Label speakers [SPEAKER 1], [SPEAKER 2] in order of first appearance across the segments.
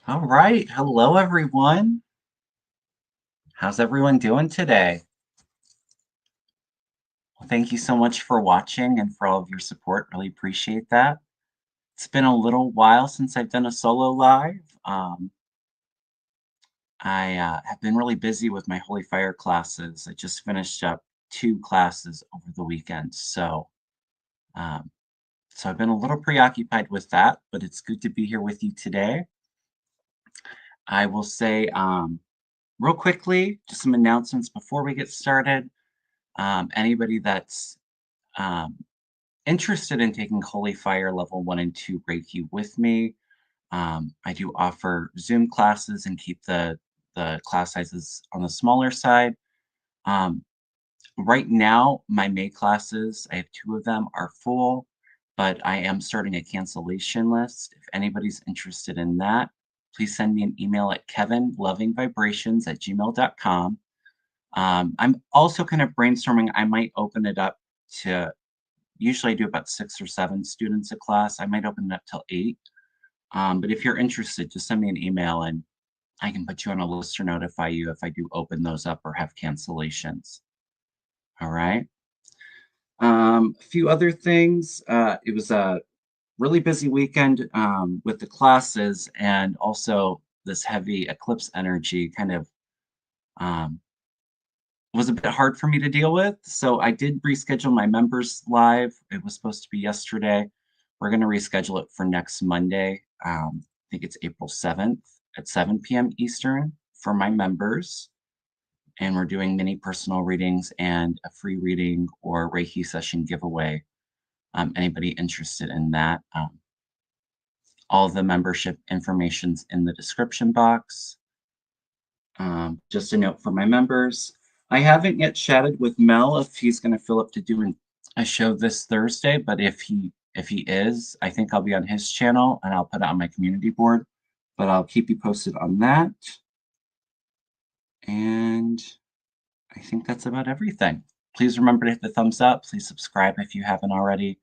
[SPEAKER 1] All right. Hello, everyone. How's everyone doing today? Well, thank you so much for watching and for all of your support. Really appreciate that. It's been a little while since I've done a solo live. I have been really busy with my Holy Fire classes. I just finished up two classes over the weekend. Um, so I've been a little preoccupied with that, but it's good to be here with you today. I will say, real quickly, just some announcements before we get started. Anybody that's um, interested in taking Holy Fire Level 1 and 2 Reiki with me, I do offer Zoom classes and keep the class sizes on the smaller side. Um, right now, my May classes, I have two of them, are full, but I am starting a cancellation list. If anybody's interested in that, please send me an email at kevinlovingvibrations@gmail.com. I'm also kind of brainstorming. I might open it up to, usually I do about 6 or 7 students a class. I might open it up till 8. But if you're interested, just send me an email and I can put you on a list or notify you if I do open those up or have cancellations. All right. A few other things. It was a really busy weekend with the classes, and also this heavy eclipse energy kind of um, was a bit hard for me to deal with. So I did reschedule my members live. It was supposed to be yesterday. We're going to reschedule it for next Monday. I think it's April 7th at 7 p.m. Eastern for my members. And we're doing mini personal readings and a free reading or Reiki session giveaway. Anybody interested in that? All the membership information's in the description box. Just a note for my members. I haven't yet chatted with Mel if he's going to fill up to doing a show this Thursday, but if he is, I think I'll be on his channel and I'll put it on my community board. But I'll keep you posted on that. And I think that's about everything. Please remember to hit the thumbs up. Please subscribe if you haven't already.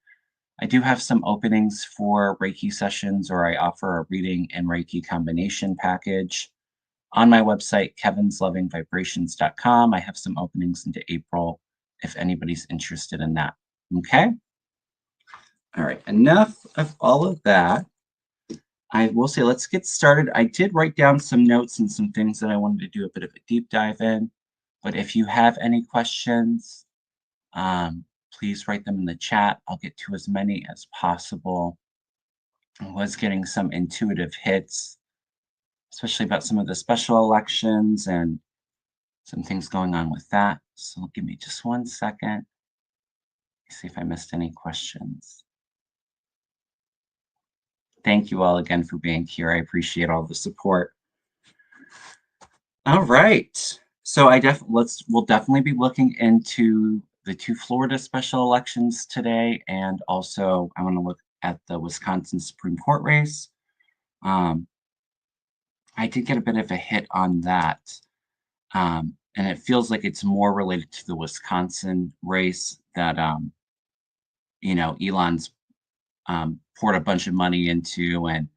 [SPEAKER 1] I do have some openings for Reiki sessions, or I offer a reading and Reiki combination package. On my website, kevinslovingvibrations.com, I have some openings into April if anybody's interested in that. Okay? All right, enough of all of that. I will say, let's get started. I did write down some notes and some things that I wanted to do a bit of a deep dive in. But if you have any questions, please write them in the chat. I'll get to as many as possible. I was getting some intuitive hits, especially about some of the special elections and some things going on with that. So give me just 1 second. See if I missed any questions. Thank you all again for being here. I appreciate all the support. All right. So we'll definitely be looking into the two Florida special elections today, and also I want to look at the Wisconsin Supreme Court race. I did get a bit of a hit on that. And it feels like it's more related to the Wisconsin race that Elon's poured a bunch of money into, and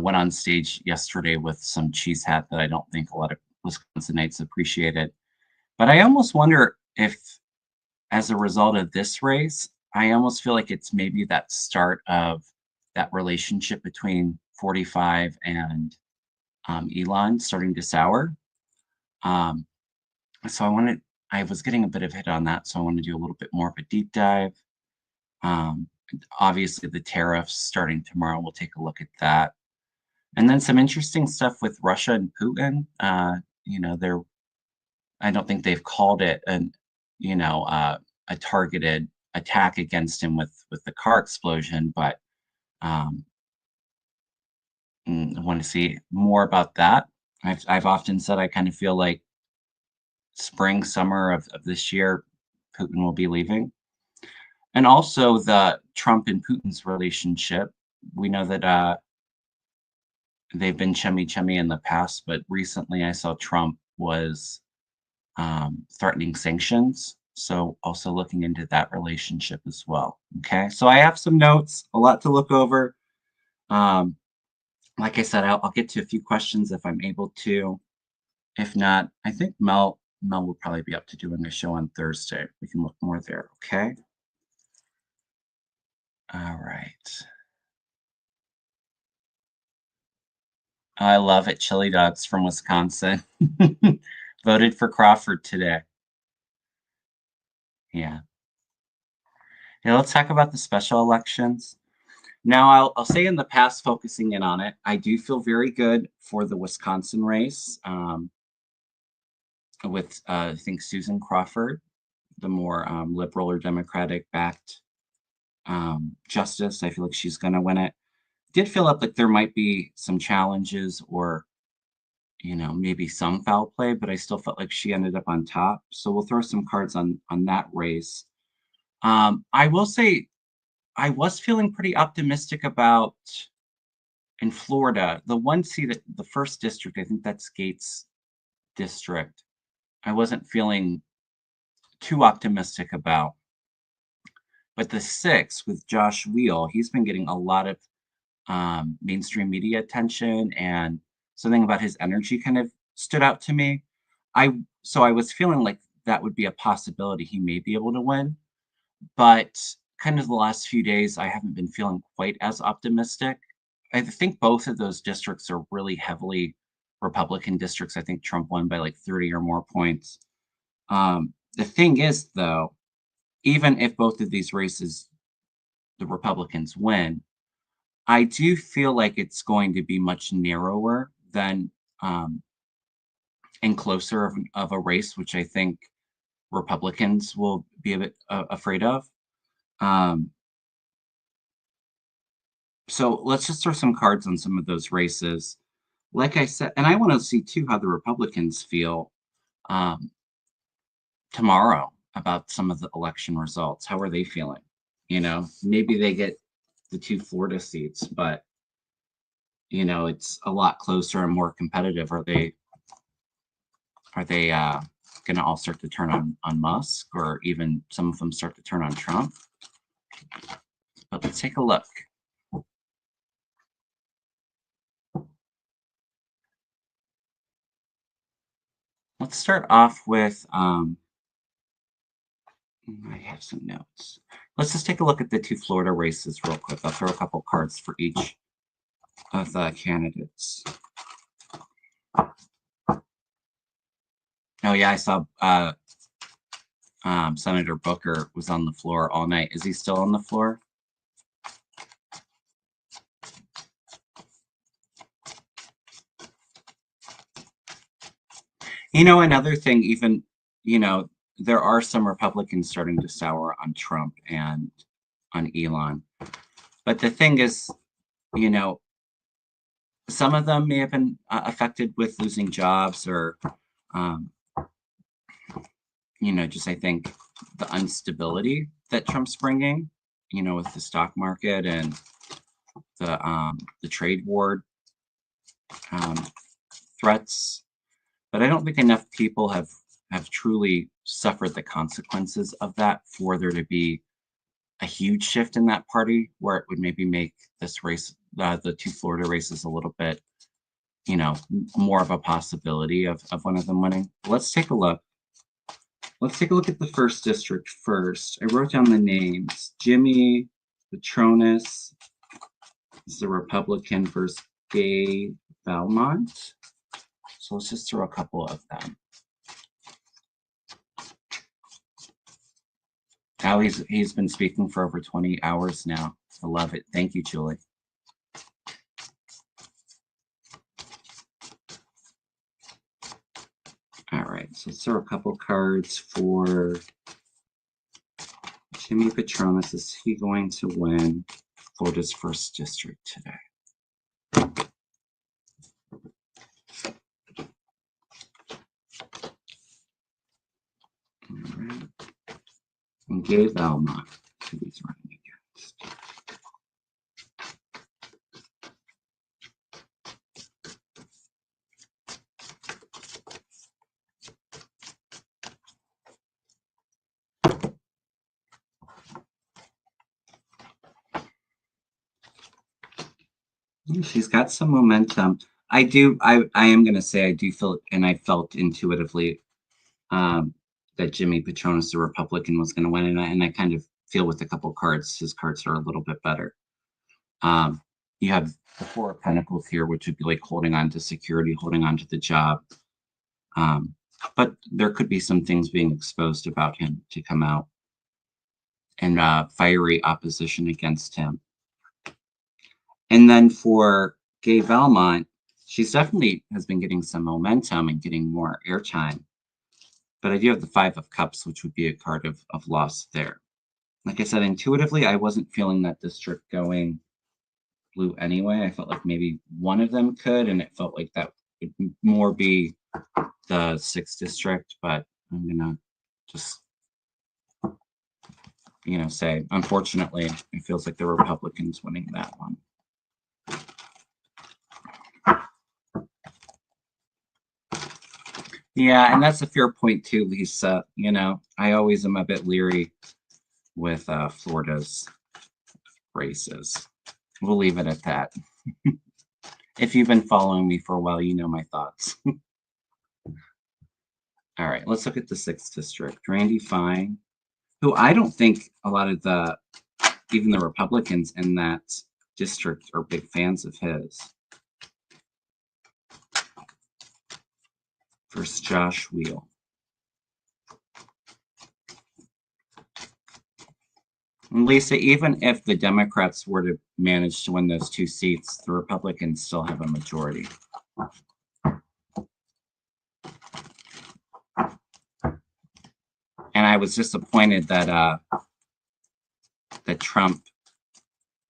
[SPEAKER 1] went on stage yesterday with some cheese hat that I don't think a lot of Wisconsinites appreciated. But I almost wonder if, as a result of this race, I almost feel like it's maybe that start of that relationship between 45 and Elon starting to sour. Um, so I was getting a bit of hit on that, so I want to do a little bit more of a deep dive. Um, Obviously, the tariffs starting tomorrow, we'll take a look at that. And then some interesting stuff with Russia and Putin. I don't think they've called it a targeted attack against him with the car explosion, but um, I want to see more about that. I've often said I kind of feel like spring, summer of this year, Putin will be leaving. And also the Trump and Putin's relationship. We know that they've been chummy in the past, but recently I saw Trump was threatening sanctions. So also looking into that relationship as well. Okay, so I have some notes, a lot to look over. Um, Like I said, I'll get to a few questions if I'm able to. If not, I think Mel will probably be up to doing a show on Thursday. We can look more there, okay? All right. I love it. Chili dogs from Wisconsin. Voted for Crawford today. Yeah. Yeah, let's talk about the special elections. Now, I'll say in the past, focusing in on it, I do feel very good for the Wisconsin race with, I think, Susan Crawford, the more liberal or Democratic backed justice. I feel like she's going to win it. Did feel up like there might be some challenges or, maybe some foul play, but I still felt like she ended up on top. So we'll throw some cards on that race. I will say I was feeling pretty optimistic about in Florida, the one seat, the first district, I think that's Gates district. I wasn't feeling too optimistic about. But the six with Josh Wheel, he's been getting a lot of mainstream media attention, and something about his energy kind of stood out to me. So I was feeling like that would be a possibility he may be able to win, but kind of the last few days I haven't been feeling quite as optimistic. I think both of those districts are really heavily Republican districts. I think Trump won by like 30 or more points. The thing is, though, even if both of these races the Republicans win, I do feel like it's going to be much narrower than and closer of a race, which I think Republicans will be a bit afraid of. Um, so let's just throw some cards on some of those races. Like I said, and I want to see too how the Republicans feel um, tomorrow about some of the election results. How are they feeling? Maybe they get the two Florida seats, but it's a lot closer and more competitive. Are they going to all start to turn on Musk, or even some of them start to turn on Trump? But let's take a look. Let's start off with I have some notes. Let's just take a look at the two Florida races real quick. I'll throw a couple cards for each of the candidates. Oh yeah, I saw Senator Booker was on the floor all night. Is he still on the floor? Another thing, even, there are some Republicans starting to sour on Trump and on Elon. But the thing is, you know, some of them may have been affected with losing jobs or, um, just I think the instability that Trump's bringing, with the stock market and the trade war um, threats. But I don't think enough people have truly suffered the consequences of that for there to be a huge shift in that party where it would maybe make this race, the two Florida races, a little bit, more of a possibility of one of them winning. Let's take a look. Let's take a look at the first district first. I wrote down the names. Jimmy Petronis is the Republican versus Gay Valmont. So let's just throw a couple of them. Now he's been speaking for over 20 hours now. I love it. Thank you, Julie. All right, so let's throw a couple cards for Jimmy Petronis. Is he going to win Florida's first district today? All right. And Gay Valmont, who he's running against. She's got some momentum. I am gonna say I do feel, and I felt intuitively, um, that Jimmy Patronis, the Republican, was gonna win, and I kind of feel with a couple cards, his cards are a little bit better. Um, you have the Four of Pentacles here, which would be like holding on to security, holding on to the job. Um, but there could be some things being exposed about him to come out, and fiery opposition against him. And then for Gay Valmont, she's definitely has been getting some momentum and getting more airtime. But I do have the Five of Cups, which would be a card of loss there. Like I said, intuitively, I wasn't feeling that district going blue anyway. I felt like maybe one of them could, and it felt like that would more be the 6th district. But I'm gonna just, say, unfortunately, it feels like the Republicans winning that one. Yeah, and that's a fair point too, Lisa. I always am a bit leery with Florida's races. We'll leave it at that. If you've been following me for a while, you know my thoughts. All right, let's look at the 6th district. Randy Fine, who I don't think a lot of even the Republicans in that district are big fans of his. Versus Josh Wheel. And Lisa, even if the Democrats were to manage to win those 2 seats, the Republicans still have a majority. And I was disappointed that Trump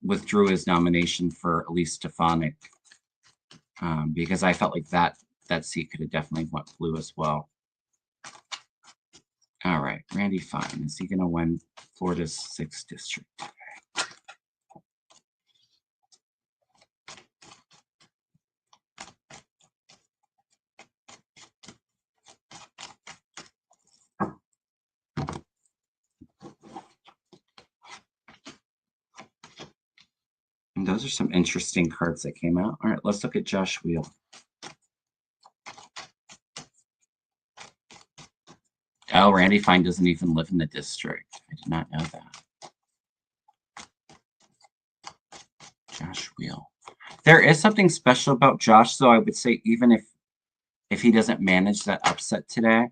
[SPEAKER 1] withdrew his nomination for Elise Stefanik, because I felt like that seat could have definitely went blue as well. All right, Randy Fine, is he going to win Florida's 6th district? And those are some interesting cards that came out. All right, let's look at Josh Wheel. Oh, Randy Fine doesn't even live in the district. I did not know that. Josh Wheel. There is something special about Josh, though. I would say even if he doesn't manage that upset today,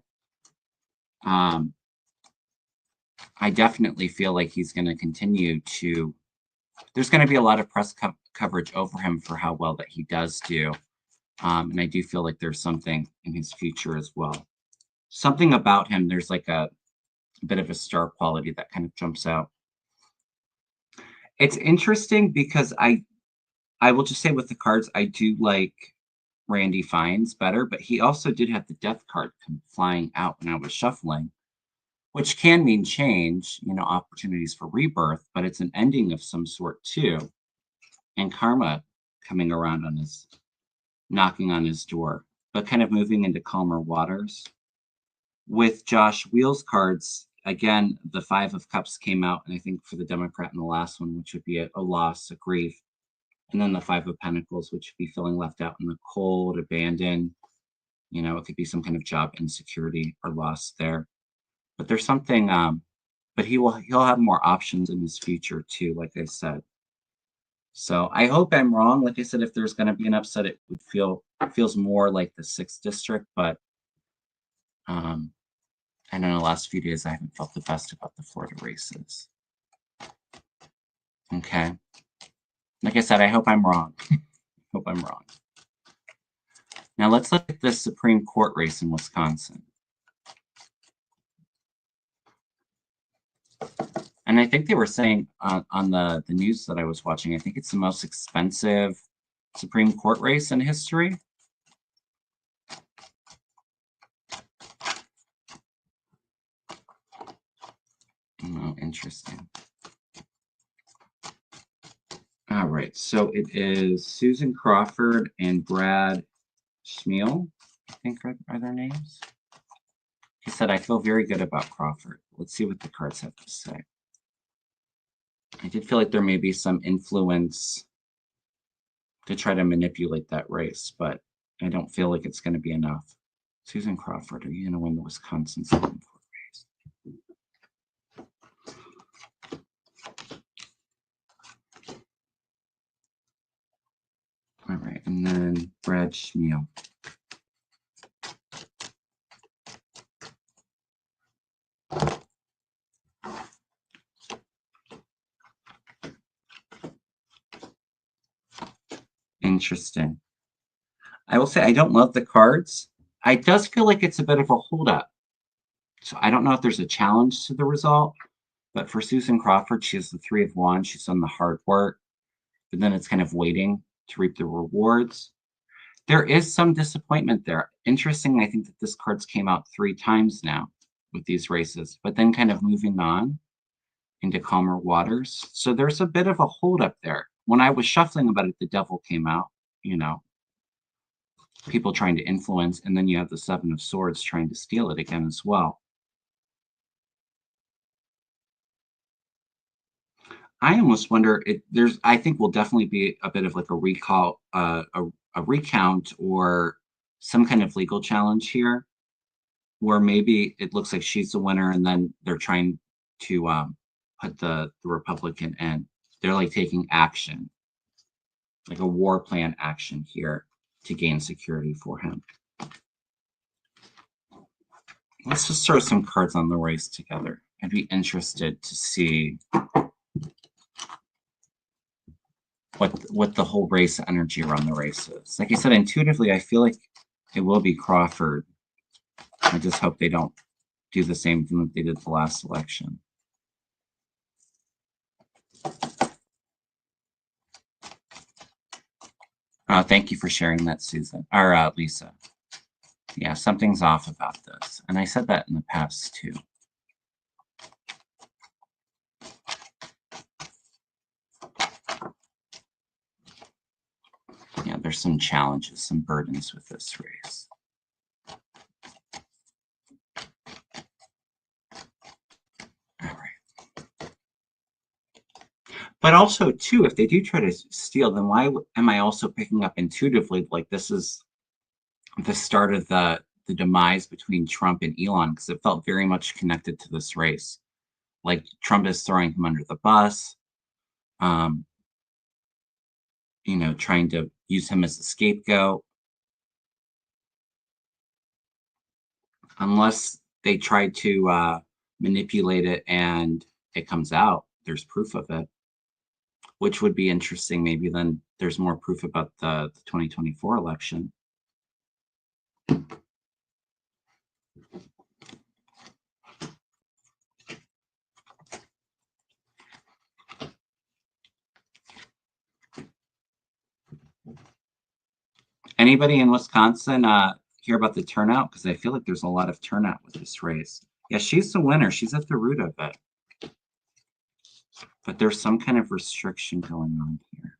[SPEAKER 1] I definitely feel like he's going to continue to. There's going to be a lot of press coverage over him for how well that he does do, and I do feel like there's something in his future as well. Something about him. There's like a bit of a star quality that kind of jumps out. It's interesting because I will just say with the cards, I do like Randy Fines better, but he also did have the death card come flying out when I was shuffling, which can mean change, opportunities for rebirth, but it's an ending of some sort too. And karma coming around knocking on his door, but kind of moving into calmer waters. With Josh Wheel's cards, again, the Five of Cups came out, and I think for the Democrat in the last one, which would be a loss, a grief. And then the Five of Pentacles, which would be feeling left out in the cold, abandoned. It could be some kind of job insecurity or loss there. But there's something, but he'll have more options in his future too, like I said. So I hope I'm wrong. Like I said, if there's going to be an upset, it feels more like the 6th district. But and in the last few days, I haven't felt the best about the Florida races. Okay. Like I said, I hope I'm wrong. Hope I'm wrong. Now let's look at the Supreme Court race in Wisconsin. And I think they were saying on the news that I was watching, I think it's the most expensive Supreme Court race in history. Oh, interesting. All right, so it is Susan Crawford and Brad Schmiel, I think are their names. He said, I feel very good about Crawford. Let's see what the cards have to say. I did feel like there may be some influence. to try to manipulate that race, but I don't feel like it's going to be enough. Susan Crawford, are you going to win the Wisconsin Supreme Court race? All right, and then Brad Schmiel. Interesting. I will say I don't love the cards. I does feel like it's a bit of a holdup. So I don't know if there's a challenge to the result, but for Susan Crawford, she has the 3 of Wands. She's done the hard work, but then it's kind of waiting to reap the rewards. There is some disappointment there. Interesting, I think that this card's came out 3 times now with these races, but then kind of moving on into calmer waters. So there's a bit of a holdup there. When I was shuffling about it, the devil came out, you know, people trying to influence, and then you have the 7 of Swords trying to steal it again as well. I almost wonder I think will definitely be a bit of like a recall, a recount or some kind of legal challenge here, where maybe it looks like she's the winner, and then they're trying to put the Republican in. They're like taking action, like a war plan action here to gain security for him. Let's just throw some cards on the race together. I'd be interested to see what the whole race energy around the race is. Like I said, intuitively, I feel like it will be Crawford. I just hope they don't do the same thing that they did the last election. Thank you for sharing that, Susan, or Lisa. Yeah, something's off about this. And I said that in the past, too. Yeah, there's some challenges, some burdens with this race. All right. But also, too, if they do try to steal, then why am I also picking up intuitively like this is the start of the demise between Trump and Elon? Because it felt very much connected to this race. Like Trump is throwing him under the bus, you know, trying to use him as a scapegoat. Unless they try to manipulate it and it comes out, there's proof of it, which would be interesting. Maybe then there's more proof about the 2024 election. Anybody in Wisconsin hear about the turnout? Because I feel like there's a lot of turnout with this race. Yeah, she's the winner. She's at the root of it. But there's some kind of restriction going on here.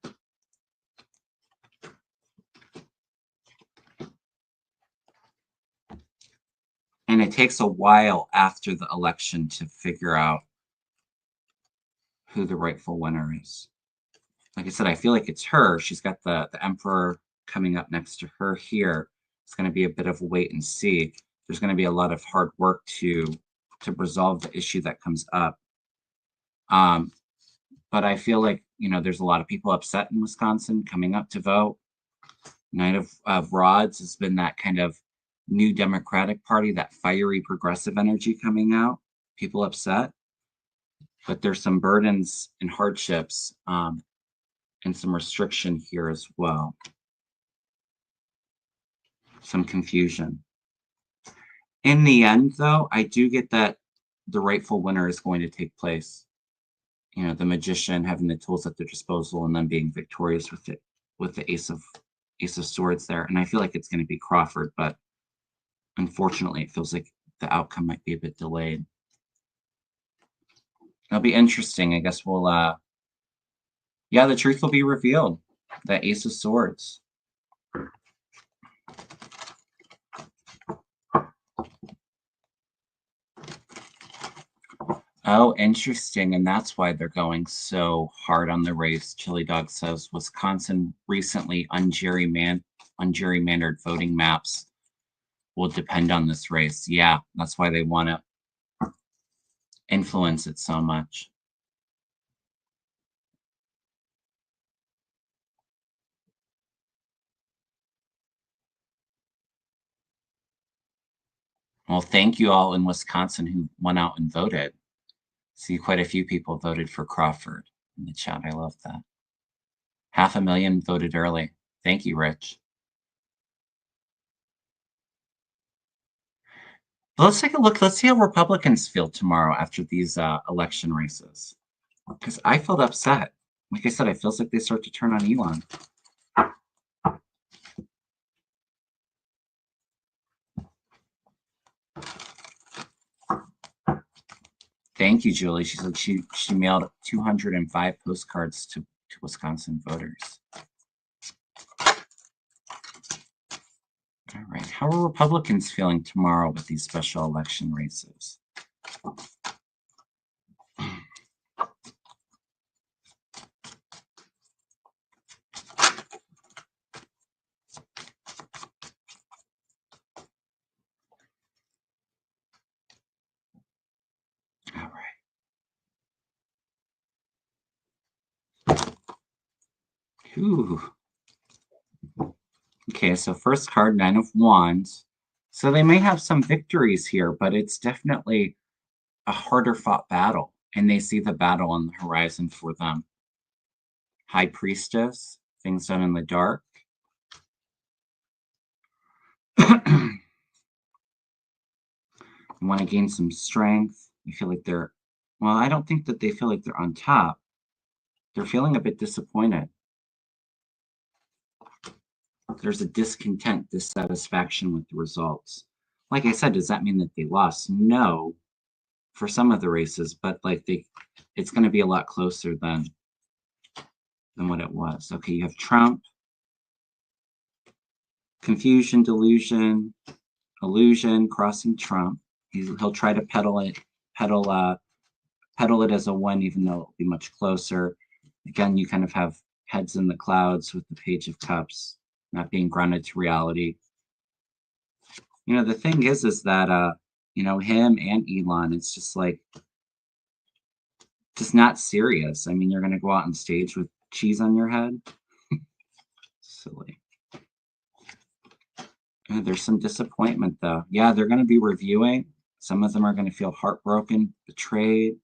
[SPEAKER 1] And it takes a while after the election to figure out who the rightful winner is. Like I said, I feel like it's her. She's got the Emperor coming up next to her here. It's going to be a bit of a wait and see. There's going to be a lot of hard work to resolve the issue that comes up. But I feel like, you know, there's a lot of people upset in Wisconsin coming up to vote. Knight of Rods has been that kind of new Democratic Party, that fiery progressive energy coming out. People upset. But there's some burdens and hardships and some restriction here as well. Some confusion. In the end, though, I do get that the rightful winner is going to take place. You know, the magician having the tools at their disposal and then being victorious with it, with the Ace of Swords there. And I feel like it's going to be Crawford, but unfortunately, it feels like the outcome might be a bit delayed. It'll be interesting. I guess we'll, yeah, the truth will be revealed. The Ace of Swords. Oh, interesting. And that's why they're going so hard on the race. Chili Dog says Wisconsin recently ungerrymandered voting maps will depend on this race. Yeah, that's why they want to influence it so much. Well, thank you all in Wisconsin who went out and voted. See, quite a few people voted for Crawford in the chat. I love that. 500,000 voted early. Thank you, Rich. But let's take a look. Let's see how Republicans feel tomorrow after these election races. Because I felt upset. Like I said, it feels like they start to turn on Elon. Thank you, Julie. She said she mailed 205 postcards to Wisconsin voters. All right. How are Republicans feeling tomorrow with these special election races? All right. Ooh. Okay, so first card, 9 of Wands. So they may have some victories here, but it's definitely a harder fought battle. And they see the battle on the horizon for them. High Priestess, things done in the dark. You want to gain some strength. You feel like they're, well, I don't think that they feel like they're on top. They're feeling a bit disappointed. There's a discontent, dissatisfaction with the results. Like I said, does that mean that they lost? No, for some of the races, but like it's going to be a lot closer than what it was. Okay, you have Trump, confusion, delusion, illusion, crossing Trump. He'll try to peddle it as a win, even though it'll be much closer. Again, you kind of have heads in the clouds with the Page of Cups, not being grounded to reality. You know, the thing is that you know, him and Elon, it's just like just not serious. I mean, you're gonna go out on stage with cheese on your head. Silly. There's some disappointment though. Yeah, they're gonna be reviewing. Some of them are gonna feel heartbroken, betrayed.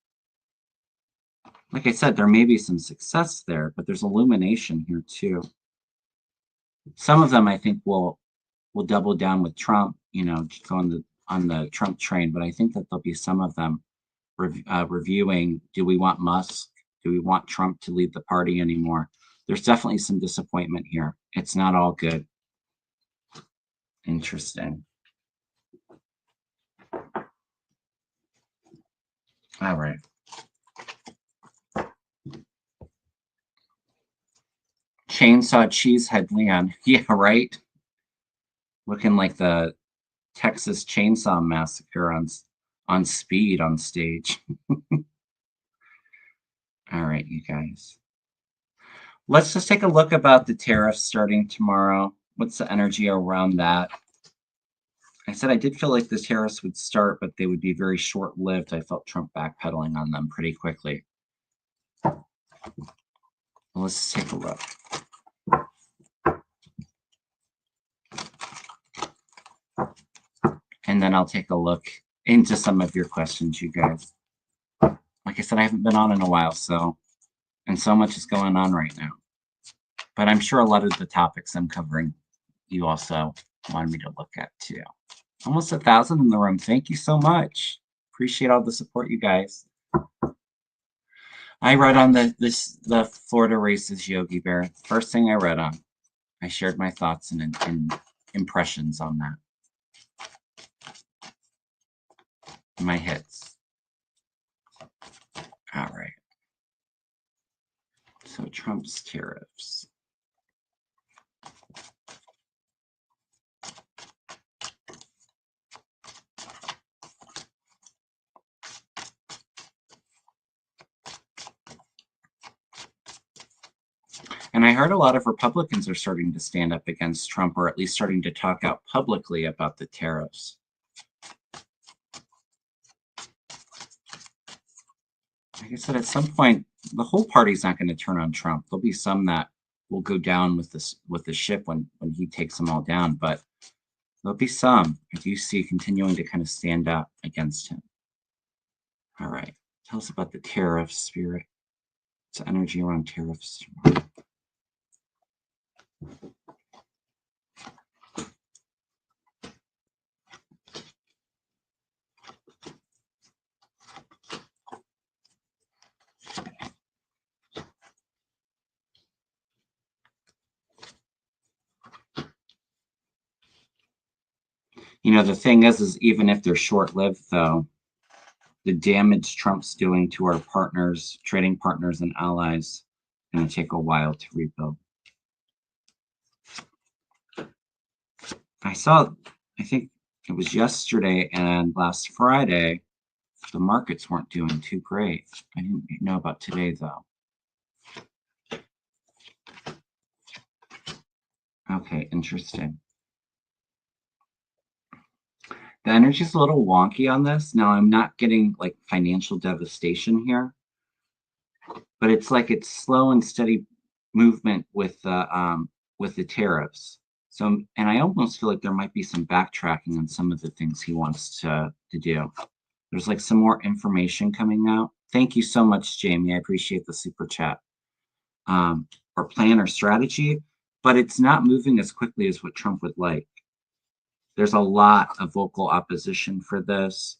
[SPEAKER 1] Like I said, there may be some success there, but there's illumination here too. Some of them I think will double down with Trump, you know, just go on the Trump train, but I think that there'll be some of them reviewing, do we want Musk? Do we want Trump to lead the party anymore? There's definitely some disappointment here. It's not all good. Interesting. All right. Chainsaw Cheesehead Leon. Yeah, right. Looking like the Texas Chainsaw Massacre on speed on stage. All right, you guys. Let's just take a look about the tariffs starting tomorrow. What's the energy around that? I said I did feel like the tariffs would start, but they would be very short-lived. I felt Trump backpedaling on them pretty quickly. Let's take a look. And then I'll take a look into some of your questions, you guys. Like I said, I haven't been on in a while, and so much is going on right now. But I'm sure a lot of the topics I'm covering, you also wanted me to look at too. Almost 1,000 in the room. Thank you so much. Appreciate all the support, you guys. I read on the Florida races, Yogi Bear. First thing I read on. I shared my thoughts and impressions on that. My hits. All right. So Trump's tariffs. And I heard a lot of Republicans are starting to stand up against Trump, or at least starting to talk out publicly about the tariffs. Like I said, at some point, the whole party's not going to turn on Trump. There'll be some that will go down with the ship when he takes them all down, but there'll be some I do see continuing to kind of stand up against him. All right, tell us about the tariffs, Spirit. It's energy around tariffs. You know, the thing is even if they're short-lived, though, the damage Trump's doing to our partners, trading partners, and allies is going to take a while to rebuild. I think it was yesterday and last Friday, the markets weren't doing too great. I didn't know about today, though. Okay, interesting. The energy's a little wonky on this. Now, I'm not getting like financial devastation here, but it's like it's slow and steady movement with the tariffs. So, and I almost feel like there might be some backtracking on some of the things he wants to do. There's like some more information coming out. Thank you so much, Jamie. I appreciate the super chat. Or plan or strategy, but it's not moving as quickly as what Trump would like. There's a lot of vocal opposition for this.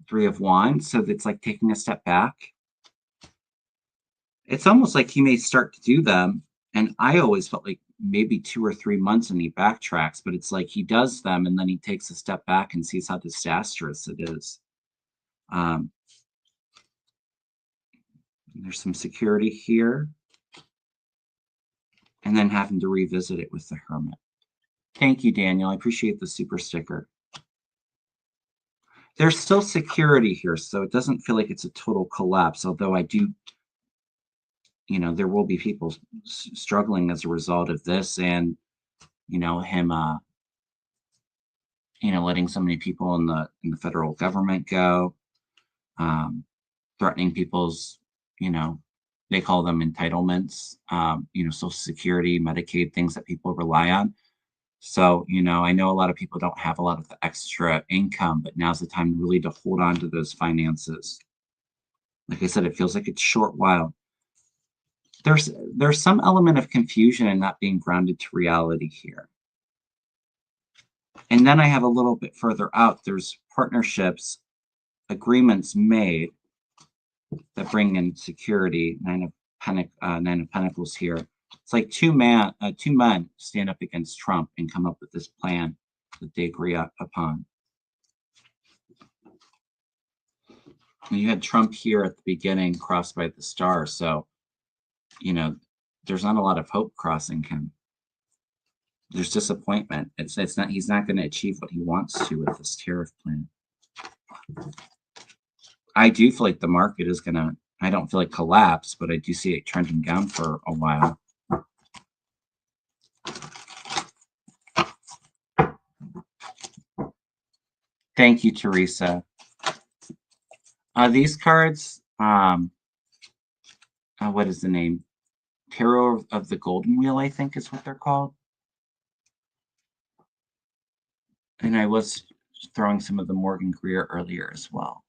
[SPEAKER 1] 3 of Wands, so it's like taking a step back. It's almost like he may start to do them, and I always felt like maybe 2 or 3 months and he backtracks, but it's like he does them and then he takes a step back and sees how disastrous it is. There's some security here, and then having to revisit it with the Hermit. Thank you, Daniel. I appreciate the super sticker. There's still security here, so it doesn't feel like it's a total collapse, although I do, you know, there will be people struggling as a result of this, and, you know, him, you know, letting so many people in the federal government go, threatening people's, you know, they call them entitlements, you know, Social Security, Medicaid, things that people rely on. So, you know, I know a lot of people don't have a lot of the extra income, but now's the time really to hold on to those finances. Like I said, it feels like it's short while. There's some element of confusion and not being grounded to reality here. And then I have a little bit further out, there's partnerships, agreements made that bring in security. Nine of Pentacles here. It's like two men stand up against Trump and come up with this plan that they agree upon. And you had Trump here at the beginning, crossed by the star. So, you know, there's not a lot of hope crossing him. There's disappointment. It's not. He's not going to achieve what he wants to with this tariff plan. I do feel like the market is going to. I don't feel like collapse, but I do see it trending down for a while. Thank you, Teresa. These cards, what is the name? Tarot of the Golden Wheel, I think is what they're called. And I was throwing some of the Morgan Greer earlier as well.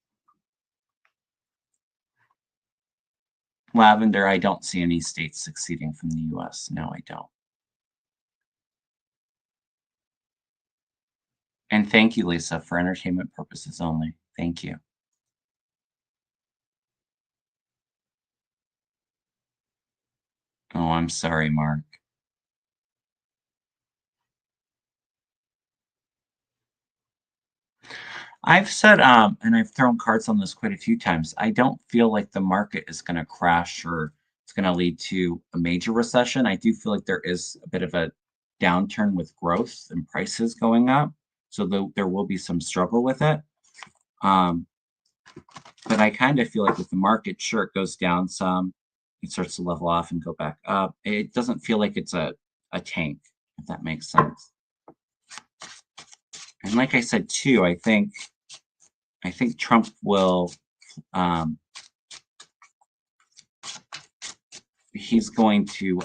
[SPEAKER 1] Lavender, I don't see any states succeeding from the US. No, I don't. And thank you, Lisa, for entertainment purposes only. Thank you. Oh, I'm sorry, Mark. I've said, and I've thrown cards on this quite a few times, I don't feel like the market is going to crash or it's going to lead to a major recession. I do feel like there is a bit of a downturn with growth and prices going up. So there will be some struggle with it. But I kind of feel like with the market, sure, it goes down some. it starts to level off and go back up. It doesn't feel like it's a tank, if that makes sense. And like I said too, I think Trump will he's going to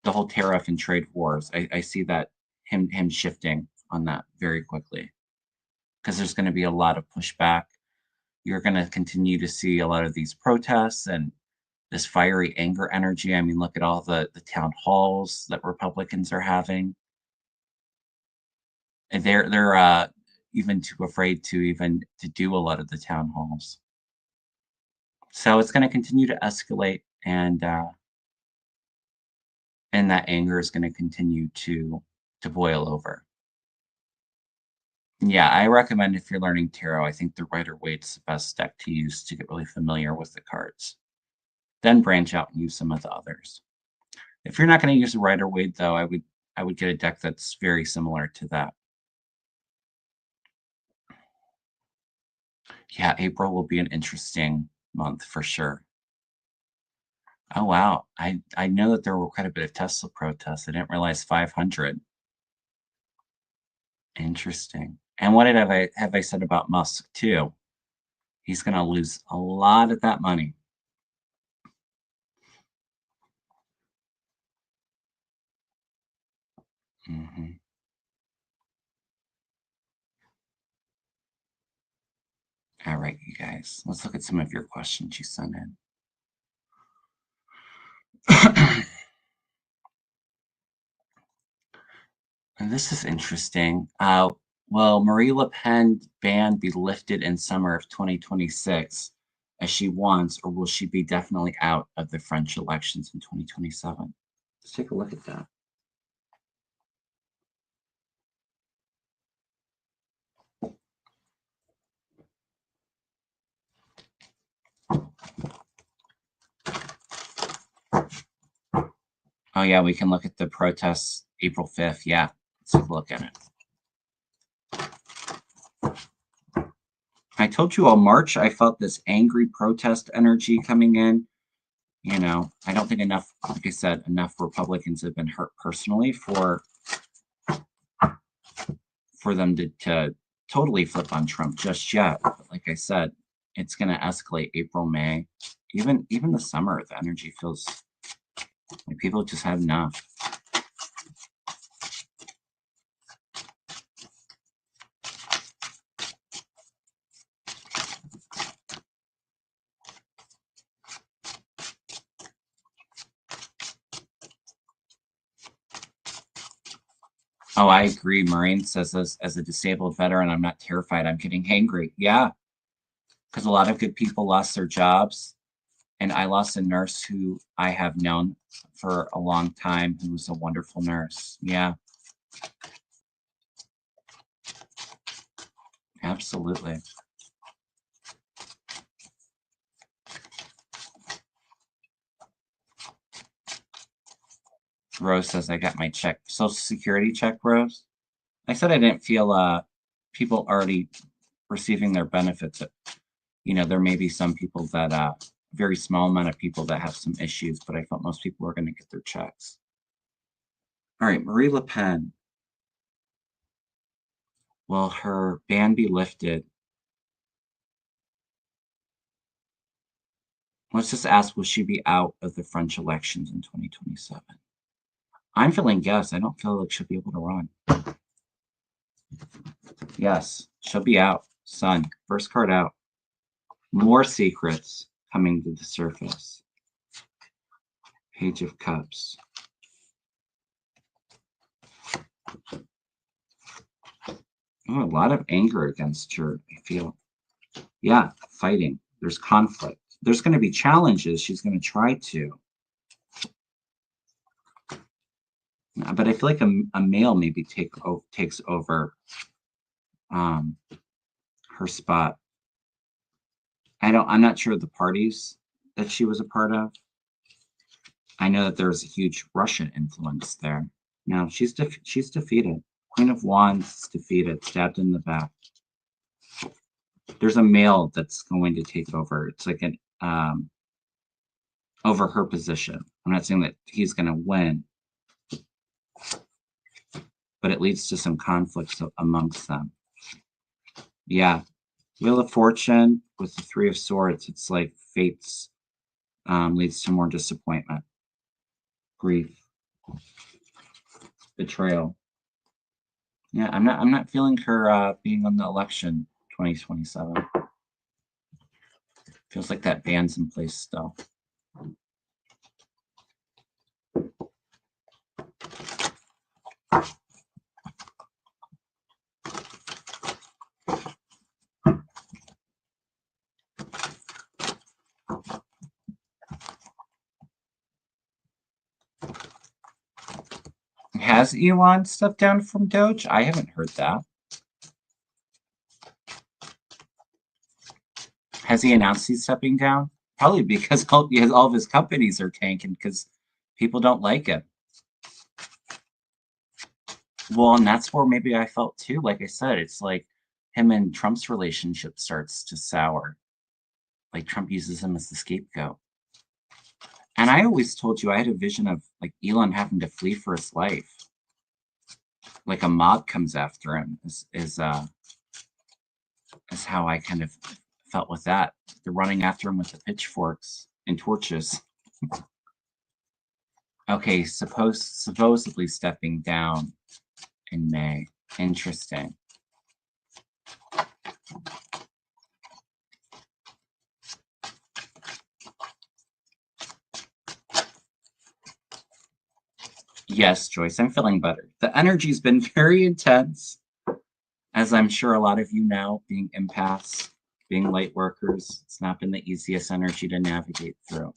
[SPEAKER 1] the whole tariff and trade wars. I see that him shifting on that very quickly, because there's going to be a lot of pushback. You're going to continue to see a lot of these protests and this fiery anger energy. I mean, look at all the town halls that Republicans are having. And they're even too afraid to do a lot of the town halls. So it's going to continue to escalate, and that anger is going to continue to boil over. Yeah, I recommend, if you're learning tarot, I think the Rider-Waite's the best deck to use to get really familiar with the cards. Then branch out and use some of the others. If you're not going to use the Rider-Waite, though, I would get a deck that's very similar to that. Yeah, April will be an interesting month for sure. Oh wow, I know that there were quite a bit of Tesla protests. I didn't realize 500. Interesting. And what have I said about Musk too? He's going to lose a lot of that money. Mhm. All right, you guys, let's look at some of your questions you sent in. And this is interesting. Will Marie Le Pen's ban be lifted in summer of 2026 as she wants, or will she be definitely out of the French elections in 2027? Let's take a look at that. Oh yeah, we can look at the protests April 5th. Yeah, let's take a look at it. I told you all March, I felt this angry protest energy coming in. You know, I don't think enough, like I said, enough Republicans have been hurt personally for them to totally flip on Trump just yet. But like I said, it's going to escalate April, May, even the summer. The energy feels like people just had enough. Oh, I agree. Maureen says, as a disabled veteran, I'm not terrified. I'm getting hangry. Yeah, because a lot of good people lost their jobs. And I lost a nurse who I have known for a long time, who was a wonderful nurse. Yeah, absolutely. Rose says, I got my check. Social Security check, Rose? I said I didn't feel people already receiving their benefits. You know, there may be some people that, very small amount of people that have some issues, but I felt most people were going to get their checks. All right, Marie Le Pen. Will her ban be lifted? Let's just ask, will she be out of the French elections in 2027? I'm feeling yes. I don't feel like she'll be able to run. Yes, she'll be out. Sun, first card out. More secrets coming to the surface. Page of Cups. Oh, a lot of anger against her, I feel. Yeah, fighting. There's conflict. There's going to be challenges she's going to try to. But I feel like a male maybe takes over her spot. I'm not sure of the parties that she was a part of. I know that there's a huge Russian influence there. No, she's defeated. Queen of Wands is defeated, stabbed in the back. There's a male that's going to take over. It's like over her position. I'm not saying that he's going to win, but it leads to some conflicts amongst them. Yeah. Wheel of Fortune with the Three of Swords. It's like fate's leads to more disappointment, grief, betrayal. Yeah, I'm not feeling her being on the election 2027. Feels like that ban's in place still. Has Elon stepped down from Doge? I haven't heard that. Has he announced he's stepping down? Probably because all of his companies are tanking because people don't like him. Well, and that's where maybe I felt too. Like I said, it's like him and Trump's relationship starts to sour. Like Trump uses him as the scapegoat. And I always told you I had a vision of like Elon having to flee for his life. Like a mob comes after him is how I kind of felt with that. They're running after him with the pitchforks and torches. Okay, supposedly stepping down in May. Interesting. Yes, Joyce, I'm feeling better. The energy's been very intense, as I'm sure a lot of you know, being empaths, being light workers. It's not been the easiest energy to navigate through.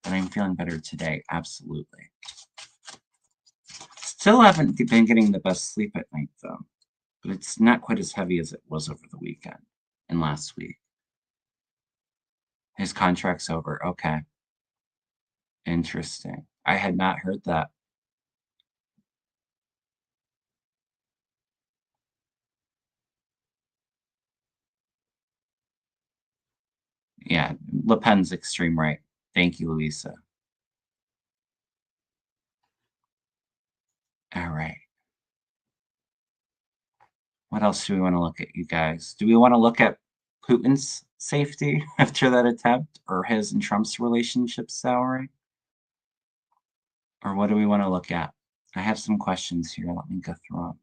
[SPEAKER 1] But I'm feeling better today, absolutely. Still haven't been getting the best sleep at night, though. But it's not quite as heavy as it was over the weekend and last week. His contract's over. Okay. Interesting. I had not heard that. Yeah, Le Pen's extreme right. Thank you, Louisa. All right. What else do we want to look at, you guys? Do we want to look at Putin's safety after that attempt, or his and Trump's relationship souring? Or what do we want to look at? I have some questions here. Let me go through them.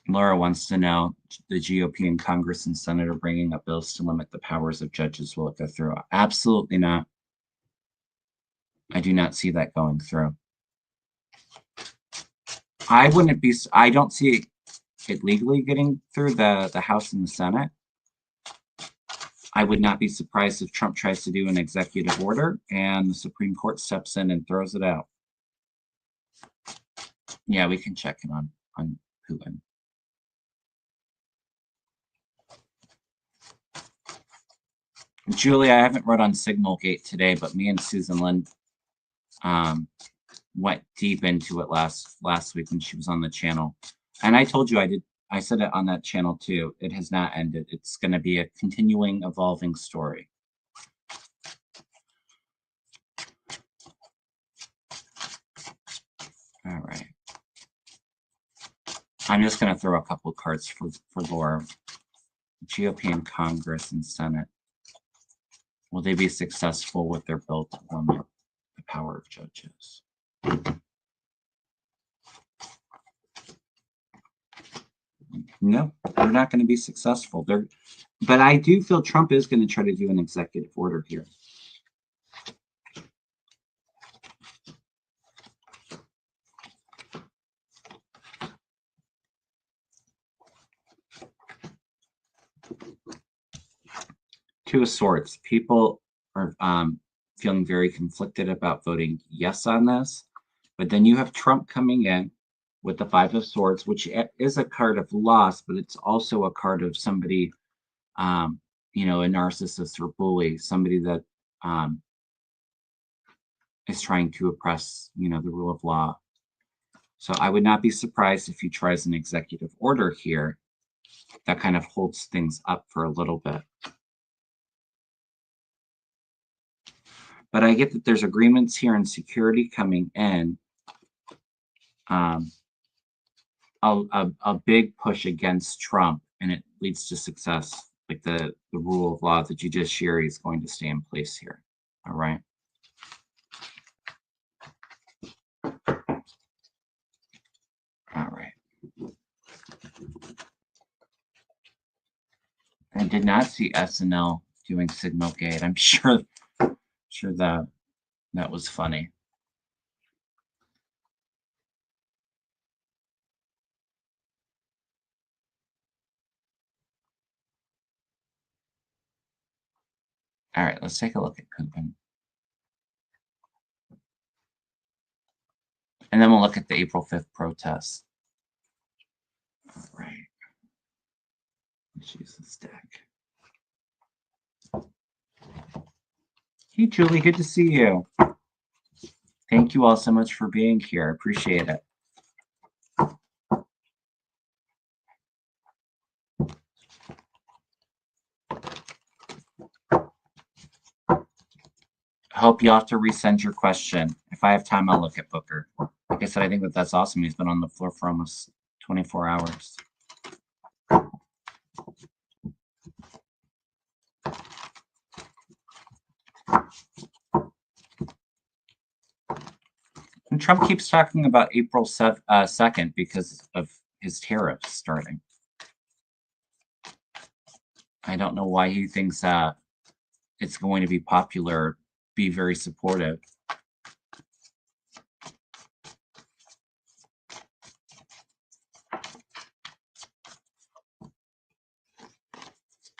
[SPEAKER 1] Laura wants to know, the GOP in Congress and Senate are bringing up bills to limit the powers of judges. Will it go through? Absolutely not. I do not see that going through. I don't see it legally getting through the House and the Senate. I would not be surprised if Trump tries to do an executive order and the Supreme Court steps in and throws it out. Yeah, we can check in on Putin. Julie, I haven't read on Signalgate today, but me and Susan Lynn went deep into it last week when she was on the channel. And I told you I said it on that channel too. It has not ended. It's going to be a continuing, evolving story. All right. I'm just going to throw a couple cards for Laura. GOP in Congress and Senate. Will they be successful with their bill to limit the power of judges? No, they're not going to be successful. But I do feel Trump is going to try to do an executive order here. Two of Swords. People are feeling very conflicted about voting yes on this. But then you have Trump coming in with the Five of Swords, which is a card of loss, but it's also a card of somebody, a narcissist or bully, somebody that is trying to oppress, the rule of law. So I would not be surprised if he tries an executive order here. that kind of holds things up for a little bit. But I get that there's agreements here and security coming in. A big push against Trump, and it leads to success. Like the rule of law, the judiciary is going to stay in place here. All right. All right. I did not see SNL doing Signal Gate. I'm sure that was funny. All right, let's take a look at Putin. And then we'll look at the April 5th protests. All right. Let's use this deck. Hey, Julie, good to see you. Thank you all so much for being here. I appreciate it. I hope you have to resend your question. If I have time, I'll look at Booker. Like I said, I think that's awesome. He's been on the floor for almost 24 hours. And Trump keeps talking about April 2nd because of his tariffs starting. I don't know why he thinks it's going to be popular, be very supportive.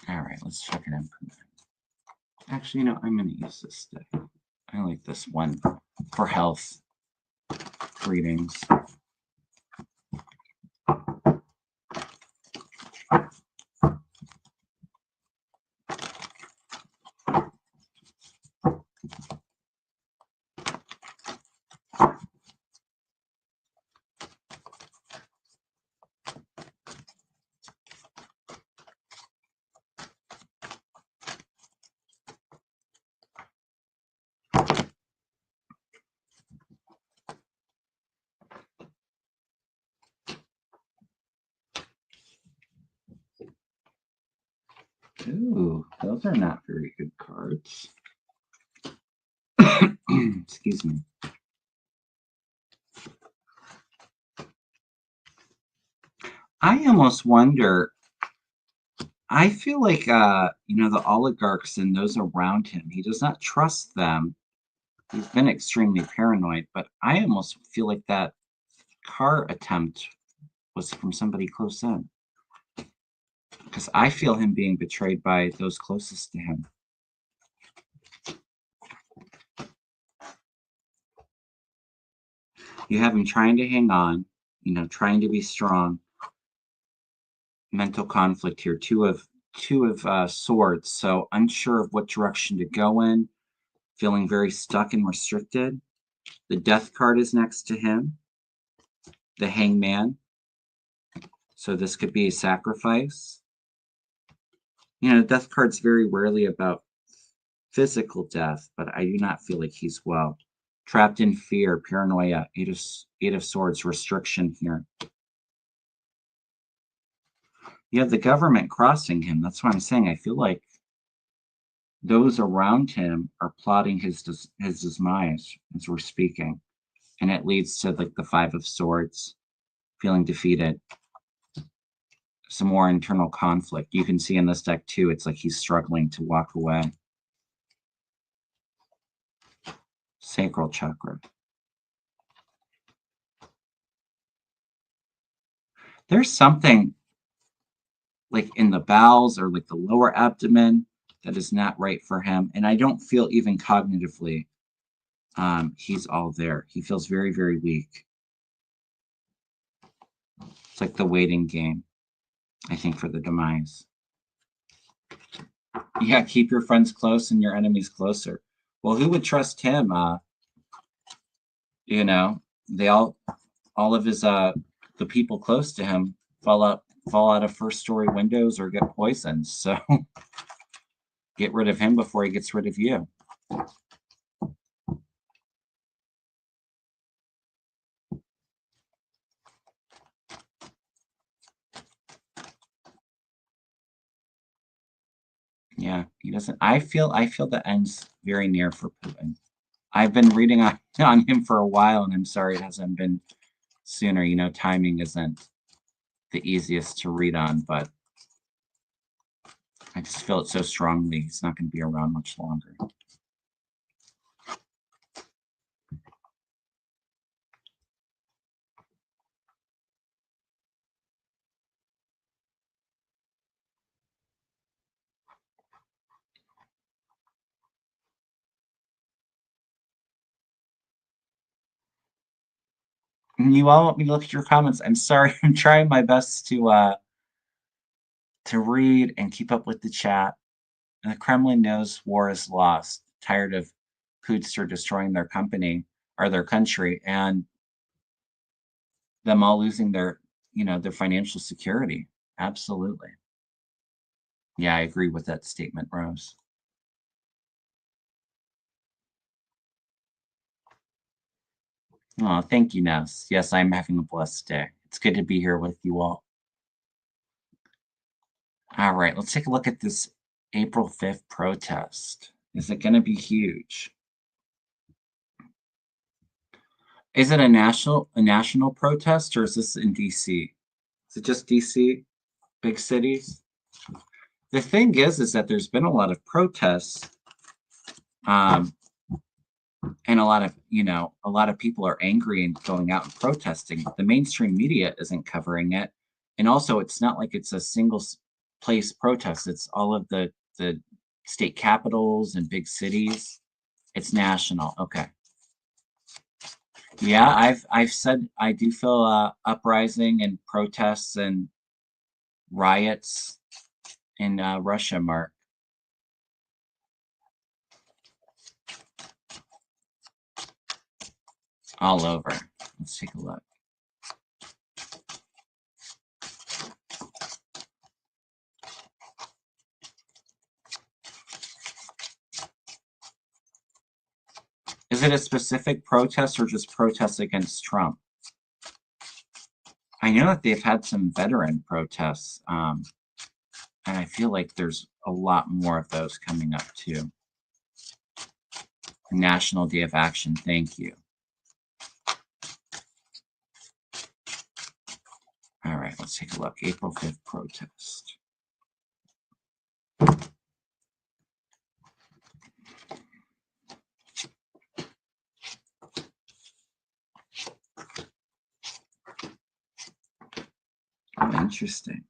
[SPEAKER 1] All right, let's check it out. Actually, I'm going to use this deck. I like this one for health readings. Ooh, those are not very good cards. Excuse me. I almost wonder, I feel like, the oligarchs and those around him, he does not trust them. He's been extremely paranoid, but I almost feel like that car attempt was from somebody close in. Because I feel him being betrayed by those closest to him. You have him trying to hang on, trying to be strong. Mental conflict here. Two of swords. So unsure of what direction to go in. Feeling very stuck and restricted. The death card is next to him. The hangman. So this could be a sacrifice. Death card's very rarely about physical death, but I do not feel like he's well. Trapped in fear, paranoia, Eight of Swords, restriction here. You have the government crossing him. That's what I'm saying. I feel like those around him are plotting his demise as we're speaking. And it leads to like the Five of Swords, feeling defeated. Some more internal conflict. You can see in this deck too, it's like he's struggling to walk away. Sacral chakra. There's something like in the bowels or like the lower abdomen that is not right for him. And I don't feel even cognitively he's all there. He feels very, very weak. It's like the waiting game, I think, for the demise. Yeah, keep your friends close and your enemies closer. Well, who would trust him? They all of his the people close to him fall fall out of first-story windows or get poisoned. So get rid of him before he gets rid of you. Yeah, he doesn't. I feel the end's very near for Putin. I've been reading on him for a while, and I'm sorry it hasn't been sooner. You know, timing isn't the easiest to read on, but I just feel it so strongly. He's not going to be around much longer. You all want me to look at your comments. I'm sorry. I'm trying my best to read and keep up with the chat. And the Kremlin knows war is lost, tired of Putin destroying their company or their country, and them all losing their, their financial security. Absolutely. Yeah, I agree with that statement, Rose. Oh, thank you, Ness. Yes, I'm having a blessed day. It's good to be here with you all. All right, let's take a look at this April 5th protest. Is it going to be huge? Is it a national protest, or is this in DC? Is it just DC? Big cities? The thing is that there's been a lot of protests, and a lot of people are angry and going out and protesting. The mainstream media isn't covering it, and also it's not like it's a single place protest. It's all of the state capitals and big cities. It's national. Okay. Yeah, I've said I do feel uprising and protests and riots in Russia, Mark. All over. Let's take a look. Is it a specific protest or just protests against Trump? I know that they've had some veteran protests, and I feel like there's a lot more of those coming up too. National Day of Action, thank you. All right, let's take a look. April 5th protest. Oh, interesting.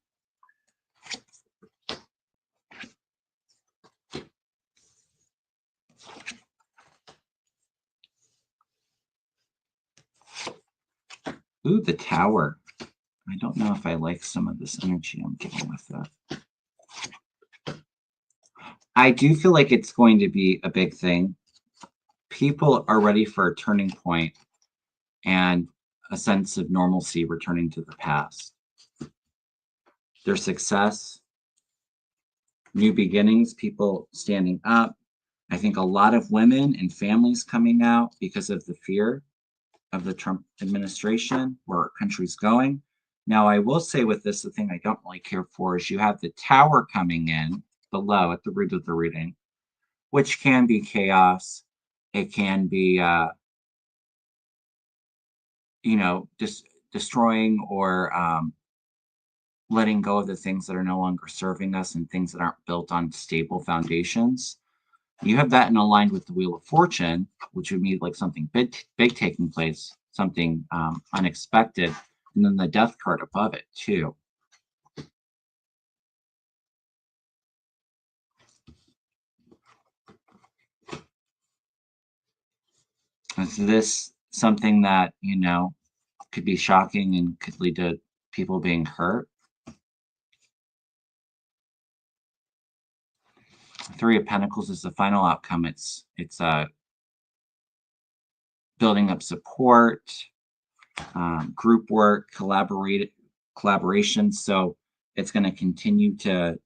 [SPEAKER 1] Ooh, the tower. I don't know if I like some of this energy I'm getting with that. I do feel like it's going to be a big thing. People are ready for a turning point and a sense of normalcy returning to the past. Their success, new beginnings, people standing up. I think a lot of women and families coming out because of the fear of the Trump administration, where our country's going. Now, I will say with this, the thing I don't really care for is you have the tower coming in below at the root of the reading, which can be chaos. It can be, destroying or letting go of the things that are no longer serving us and things that aren't built on stable foundations. You have that in aligned with the Wheel of Fortune, which would mean like something big taking place, something unexpected, and then the Death card above it too. Is this something that could be shocking and could lead to people being hurt? Three of Pentacles is the final outcome. It's building up support, group work, collaboration. So it's going to continue to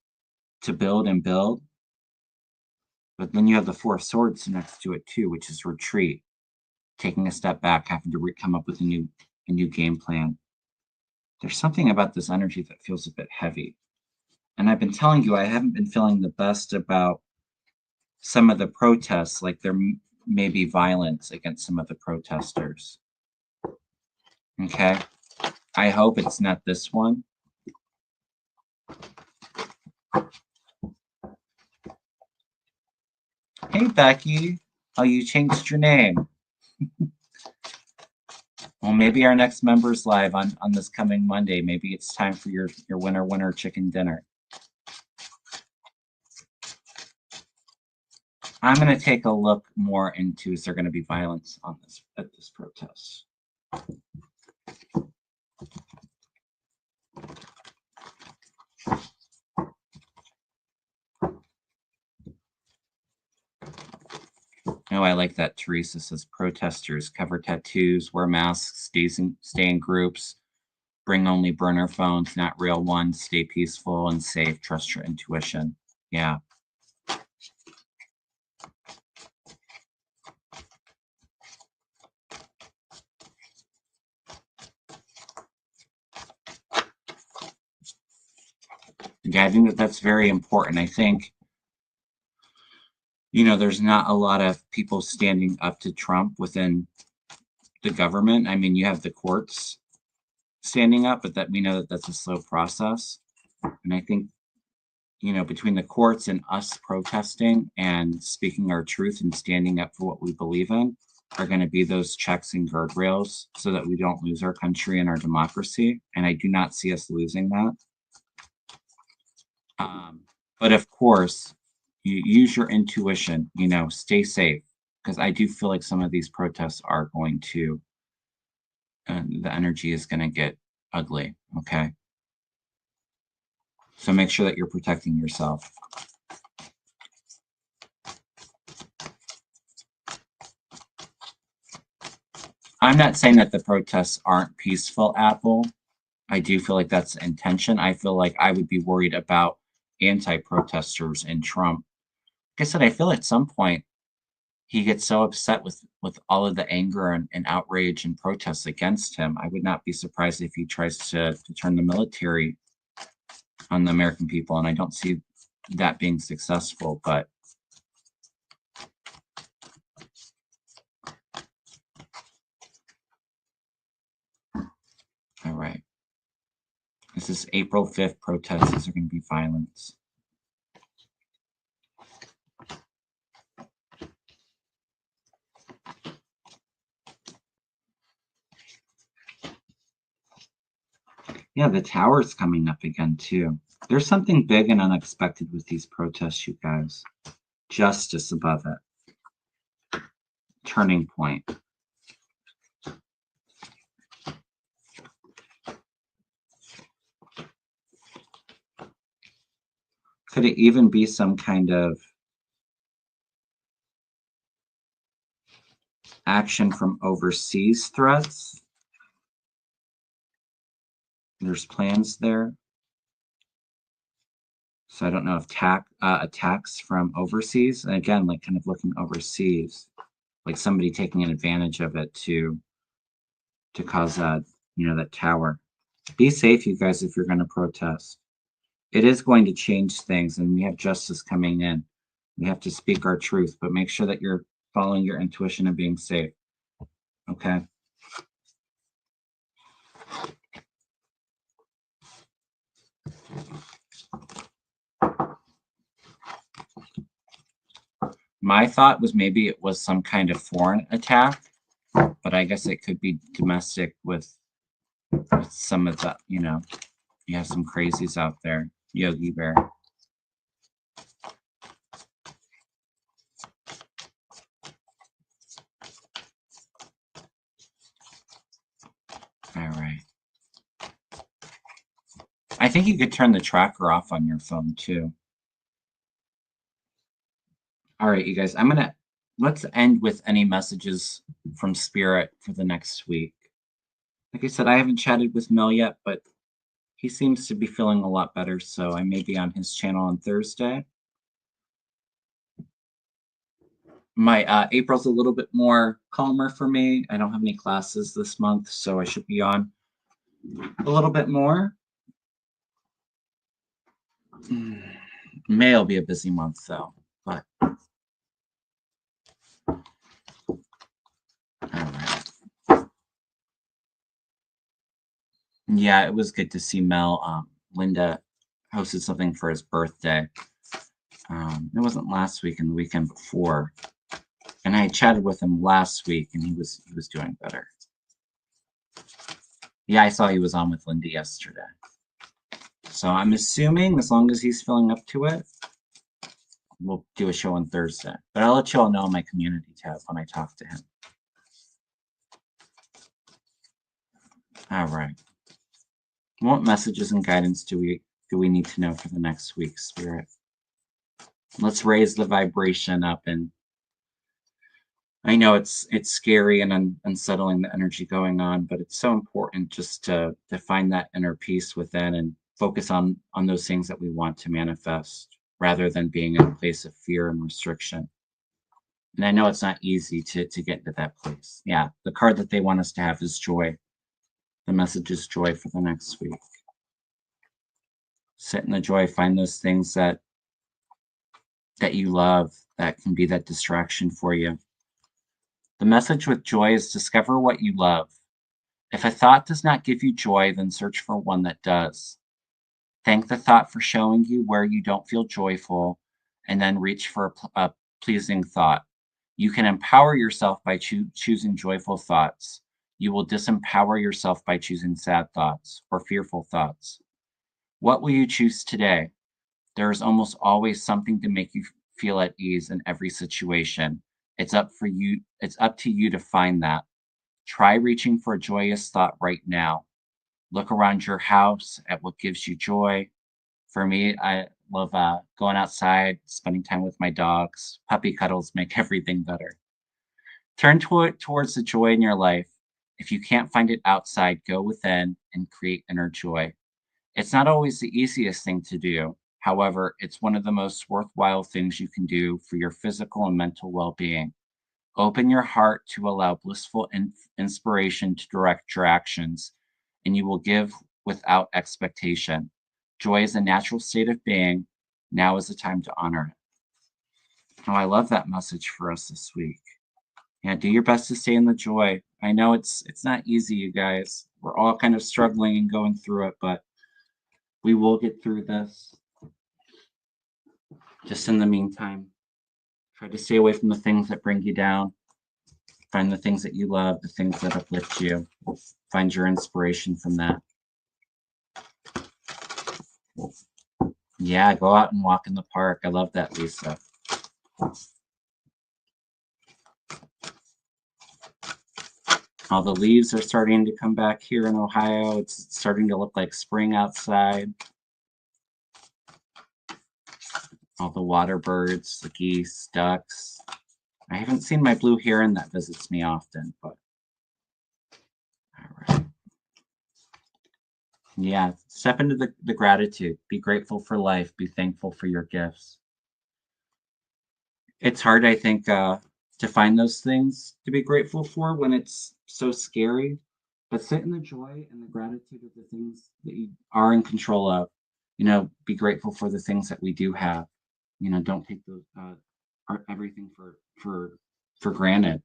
[SPEAKER 1] build and build. But then you have the Four of Swords next to it too, which is retreat, taking a step back, having to come up with a new game plan. There's something about this energy that feels a bit heavy. And I've been telling you, I haven't been feeling the best about some of the protests, like there may be violence against some of the protesters. Okay? I hope it's not this one. Hey, Becky. Oh, you changed your name. Well, maybe our next members live on this coming Monday. Maybe it's time for your winner chicken dinner. I'm going to take a look more into, is there going to be violence on this at this protest? Oh, I like that. Teresa says protesters cover tattoos, wear masks, stay in groups, bring only burner phones, not real ones, stay peaceful and safe, trust your intuition. Yeah. Yeah, I think that's very important. I think, there's not a lot of people standing up to Trump within the government. I mean, you have the courts standing up, but that we know that that's a slow process. And I think, between the courts and us protesting and speaking our truth and standing up for what we believe in are going to be those checks and guardrails so that we don't lose our country and our democracy. And I do not see us losing that. But of course, you use your intuition, stay safe, because I do feel like some of these protests are going to, the energy is going to get ugly. Okay. So make sure that you're protecting yourself. I'm not saying that the protests aren't peaceful, Apple. I do feel like that's the intention. I feel like I would be worried about anti-protesters and Trump. Like I said, I feel at some point he gets so upset with all of the anger and outrage and protests against him. I would not be surprised if he tries to turn the military on the American people, and I don't see that being successful, but all right. This is April 5th protests are going to be violence. Yeah, the tower's coming up again, too. There's something big and unexpected with these protests, you guys. Justice above it. Turning point. Could it even be some kind of action from overseas threats? There's plans there. So I don't know if attacks from overseas, and again, like kind of looking overseas, like somebody taking advantage of it to cause that tower. Be safe, you guys, if you're going to protest. It is going to change things, and we have justice coming in. We have to speak our truth, but make sure that you're following your intuition and being safe. Okay. My thought was maybe it was some kind of foreign attack, but I guess it could be domestic with some of the, you have some crazies out there. Yogi Bear. All right. I think you could turn the tracker off on your phone too. All right, you guys, let's end with any messages from Spirit for the next week. Like I said, I haven't chatted with Mel yet, but He seems to be feeling a lot better, so I may be on his channel on Thursday. My April's a little bit more calmer for me. I don't have any classes this month, so I should be on a little bit more. May will be a busy month though, but all right. Yeah, it was good to see Mel. Linda hosted something for his birthday. It wasn't last week and the weekend before. And I chatted with him last week and he was doing better. Yeah, I saw he was on with Linda yesterday. So I'm assuming as long as he's feeling up to it, we'll do a show on Thursday. But I'll let you all know in my community tab when I talk to him. All right. What messages and guidance do we need to know for the next week, Spirit? Let's raise the vibration up. And I know it's scary and unsettling, the energy going on, but it's so important just to find that inner peace within and focus on those things that we want to manifest rather than being in a place of fear and restriction. And I know it's not easy to get to that place. Yeah, the card that they want us to have is joy. The message is joy for the next week. Sit in the joy, find those things that you love that can be that distraction for you. The message with joy is discover what you love. If a thought does not give you joy, then search for one that does. Thank the thought for showing you where you don't feel joyful, and then reach for a pleasing thought. You can empower yourself by choosing joyful thoughts. You will disempower yourself by choosing sad thoughts or fearful thoughts. What will you choose today? There is almost always something to make you feel at ease in every situation. It's up to you to find that. Try reaching for a joyous thought right now. Look around your house at what gives you joy. For me, I love going outside, spending time with my dogs. Puppy cuddles make everything better. Turn towards the joy in your life. If you can't find it outside, go within and create inner joy. It's not always the easiest thing to do. However, it's one of the most worthwhile things you can do for your physical and mental well-being. Open your heart to allow blissful inspiration to direct your actions, and you will give without expectation. Joy is a natural state of being. Now is the time to honor it. Oh, I love that message for us this week. Yeah, do your best to stay in the joy. I know it's not easy, you guys. We're all kind of struggling and going through it, but we will get through this. Just in the meantime, try to stay away from the things that bring you down. Find the things that you love, the things that uplift you. Find your inspiration from that. Yeah, go out and walk in the park. I love that, Lisa. All the leaves are starting to come back here in Ohio. It's starting to look like spring outside. All the water birds, the geese, ducks. I haven't seen my blue heron that visits me often, but all right. Yeah, step into the gratitude. Be grateful for life. Be thankful for your gifts. It's hard, I think, to find those things to be grateful for when it's so scary. But sit in the joy and the gratitude of the things that you are in control of. Be grateful for the things that we do have. Don't take those everything for granted.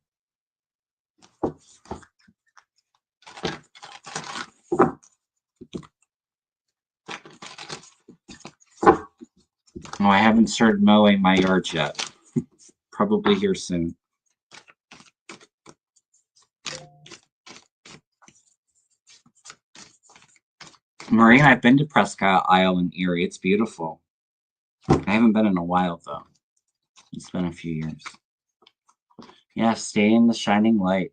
[SPEAKER 1] Oh, I haven't started mowing my yard yet. Probably here soon. Marie, I've been to Presque Isle in Erie. It's beautiful. I haven't been in a while, though. It's been a few years. Yeah, stay in the shining light.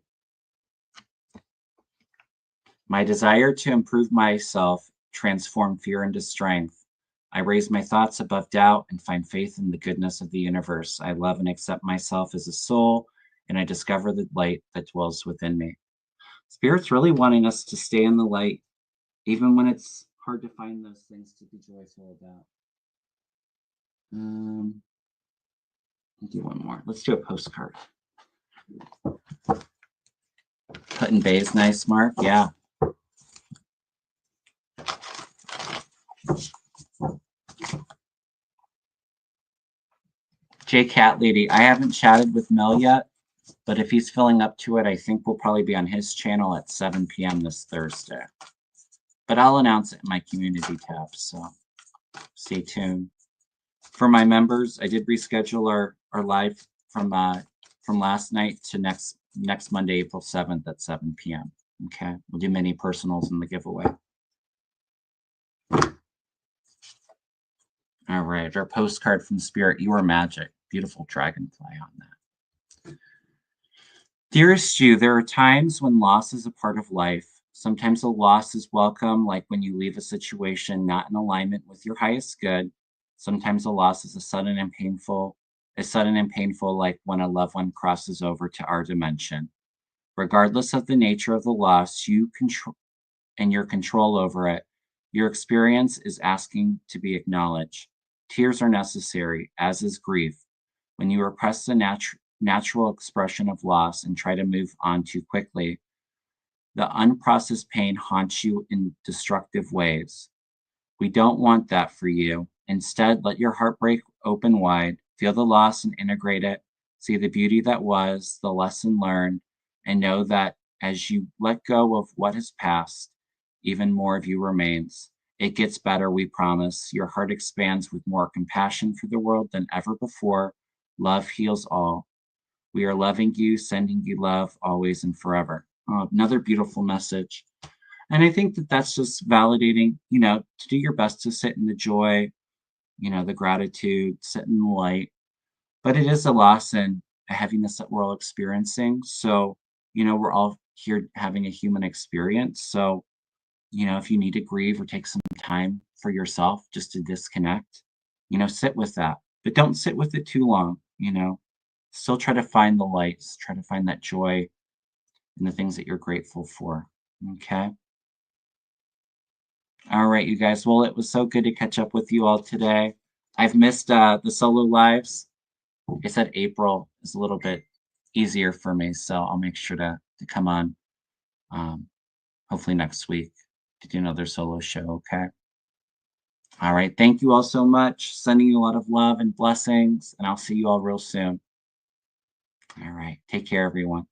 [SPEAKER 1] My desire to improve myself, transform fear into strength. I raise my thoughts above doubt and find faith in the goodness of the universe. I love and accept myself as a soul, and I discover the light that dwells within me. Spirit's really wanting us to stay in the light, even when it's hard to find those things to be joyful about. I'll do one more. Let's do a postcard. Put-in Bay is nice, Mark. Yeah. J Cat Lady, I haven't chatted with Mel yet, but if he's filling up to it, I think we'll probably be on his channel at 7 p.m. this Thursday. But I'll announce it in my community tab, so stay tuned. For my members, I did reschedule our live from last night to next Monday, April 7th at 7 p.m. Okay, we'll do mini personals in the giveaway. All right, our postcard from Spirit, You Are Magic. Beautiful dragonfly on that. Dearest you, there are times when loss is a part of life. Sometimes a loss is welcome, like when you leave a situation not in alignment with your highest good. Sometimes a loss is sudden and painful, like when a loved one crosses over to our dimension. Regardless of the nature of the loss, you control and your control over it, your experience is asking to be acknowledged. Tears are necessary, as is grief. When you repress the natural expression of loss and try to move on too quickly, the unprocessed pain haunts you in destructive ways. We don't want that for you. Instead, let your heart break open wide, feel the loss and integrate it, see the beauty that was, the lesson learned, and know that as you let go of what has passed, even more of you remains. It gets better, we promise. Your heart expands with more compassion for the world than ever before. Love heals all. We are loving you, sending you love always and forever. Another beautiful message. And I think that that's just validating, to do your best to sit in the joy, the gratitude, sit in the light. But it is a loss and a heaviness that we're all experiencing. So, we're all here having a human experience. So, if you need to grieve or take some time for yourself just to disconnect, sit with that. But don't sit with it too long, Still try to find the lights, try to find that joy in the things that you're grateful for. Okay. All right, you guys. Well, it was so good to catch up with you all today. I've missed the solo lives. Like I said, April is a little bit easier for me, so I'll make sure to come on hopefully next week to do another solo show, okay? All right, thank you all so much. Sending you a lot of love and blessings, and I'll see you all real soon. All right, take care, everyone.